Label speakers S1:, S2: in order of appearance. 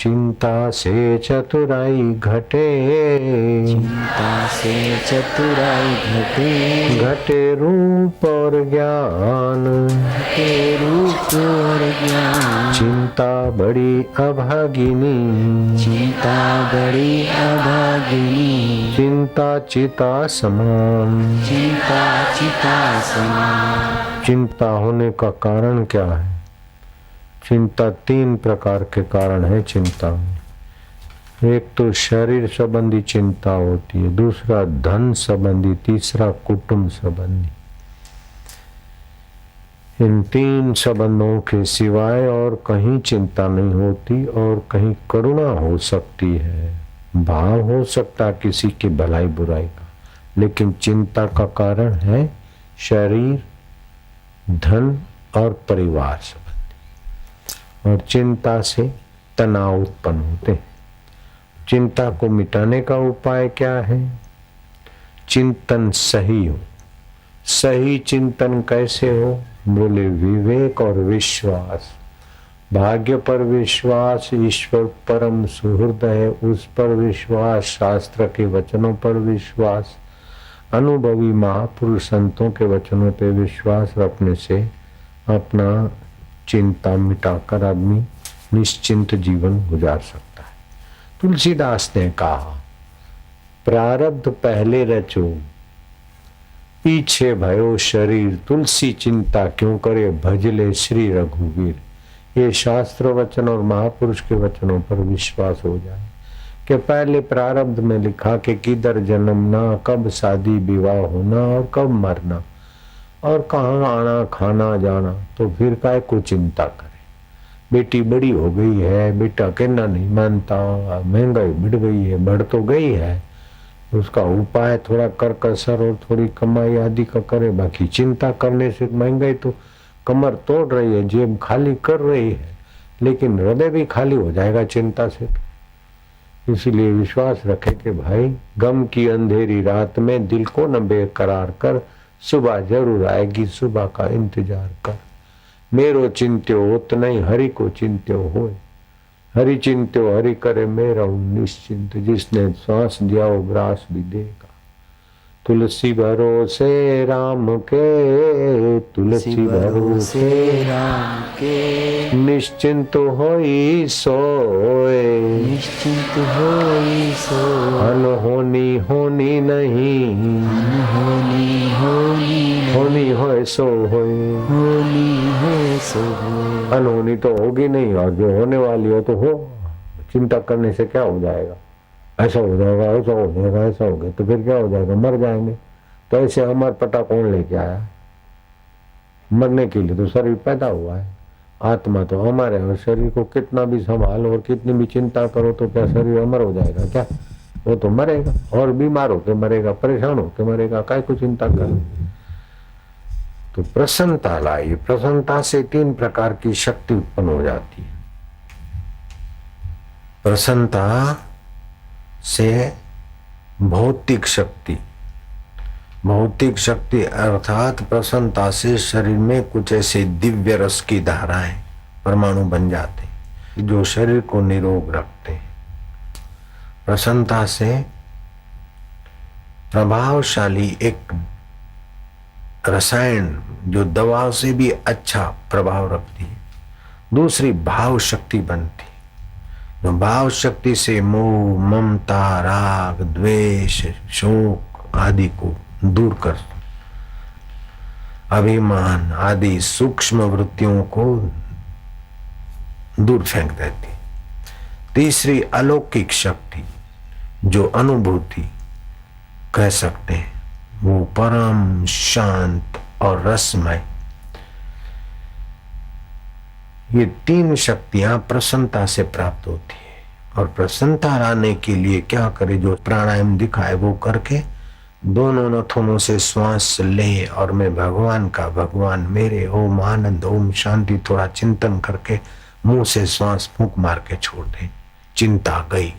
S1: चिंता से चतुराई घटे,
S2: चिंता से चतुराई घटे,
S1: घटे रूप और ज्ञान,
S2: घटे रूप और ज्ञान।
S1: चिंता बड़ी अभागिनी,
S2: चिंता बड़ी अभागिनी,
S1: चिंता चिता समान।
S2: चिंता चिता समान।
S1: चिंता होने का कारण क्या है? चिंता तीन प्रकार के कारण है चिंता में। एक तो शरीर संबंधी चिंता होती है, दूसरा धन संबंधी, तीसरा कुटुंब संबंधी। इन तीन संबंधों के सिवाय और कहीं चिंता नहीं होती, और कहीं करुणा हो सकती है, भाव हो सकता किसी की भलाई बुराई का, लेकिन चिंता का कारण है शरीर, धन और परिवार संबंधी। और चिंता से तनाव उत्पन्न होते हैं। चिंता को मिटाने का उपाय क्या है? चिंतन सही हो। सही चिंतन कैसे हो? बोले विवेक और विश्वास। भाग्य पर विश्वास, ईश्वर परम सुहृद है उस पर विश्वास, शास्त्र के वचनों पर विश्वास, अनुभवी महापुरुष संतों के वचनों पर विश्वास रखने से अपना चिंता मिटाकर आदमी निश्चिंत जीवन गुजार सकता है। तुलसीदास ने कहा, प्रारब्ध पहले रचो, पीछे भयो शरीर, तुलसी चिंता क्यों करे, भजले श्री रघुवीर। ये शास्त्र वचन और महापुरुष के वचनों पर विश्वास हो जाए कि पहले प्रारब्ध में लिखा कि किधर जन्मना, कब शादी विवाह होना और कब मरना, और कहाँ आना खाना जाना, तो फिर काय को चिंता करे। बेटी बड़ी हो गई है, बेटा कहना नहीं मानता, महंगाई बढ़ गई है, बढ़ तो गई है, उसका उपाय थोड़ा कर कसर और थोड़ी कमाई आदि का करे। बाकी चिंता करने से महंगाई तो कमर तोड़ रही है, जेब खाली कर रही है, लेकिन हृदय भी खाली हो जाएगा चिंता से। इसीलिए विश्वास रखे कि भाई गम की अंधेरी रात में दिल को न बेकरार कर, सुबह जरूर आएगी, सुबह का इंतजार कर। मेरो चिंत्यो होत नहीं, हरि को चिंत्यो होए, हरि चिंत्यो हरि करे मेरा निश्चिंत। जिसने श्वास दिया वो ग्रास भी देगा। तुलसी भरोसे राम के, तुलसी भरोसे
S2: राम के,
S1: निश्चिंत होई सोए,
S2: निश्चिंत होई सोए।
S1: अनहोनी होनी नहीं,
S2: अनहोनी होनी
S1: होनी होए सो होए,
S2: होनी है सो होए।
S1: अनहोनी तो होगी नहीं, और जो होने वाली हो तो हो। चिंता करने से क्या हो जाएगा? ऐसा हो जाएगा, ऐसा हो जाएगा, ऐसा हो गया तो फिर क्या हो जाएगा? मर जाएंगे। तो ऐसे अमर पटा कौन लेके आया? मरने के लिए तो शरीर पैदा हुआ है, आत्मा तो अमर है। और शरीर को कितना भी संभालो और कितनी भी चिंता करो तो क्या शरीर अमर हो जाएगा क्या? वो तो मरेगा, और बीमार होकर मरेगा, परेशान होकर मरेगा। काय को चिंता कर? तो प्रसन्नता लाई। प्रसन्नता से तीन प्रकार की शक्ति उत्पन्न हो जाती है। प्रसन्नता से भौतिक शक्ति, भौतिक शक्ति अर्थात प्रसन्नता से शरीर में कुछ ऐसे दिव्य रस की धाराएं, परमाणु बन जाते जो शरीर को निरोग रखते हैं। प्रसन्नता से प्रभावशाली एक रसायन जो दवाओं से भी अच्छा प्रभाव रखती है, दूसरी भाव शक्ति बनती है। जो भाव शक्ति से मोह, ममता, राग, द्वेष, शोक आदि को दूर कर, अभिमान आदि सूक्ष्म वृत्तियों को दूर फेंक देती। तीसरी अलौकिक शक्ति जो अनुभूति कह सकते हैं, वो परम शांत और रसमय। ये तीन शक्तियां प्रसन्नता से प्राप्त होती है। और प्रसन्नता लाने के लिए क्या करे? जो प्राणायाम दिखाए वो करके दोनों नथुनों से श्वास ले, और मैं भगवान का, भगवान मेरे, ओम आनंद, ओम शांति, थोड़ा चिंतन करके मुंह से श्वास फूंक मार के छोड़ दे। चिंता गई।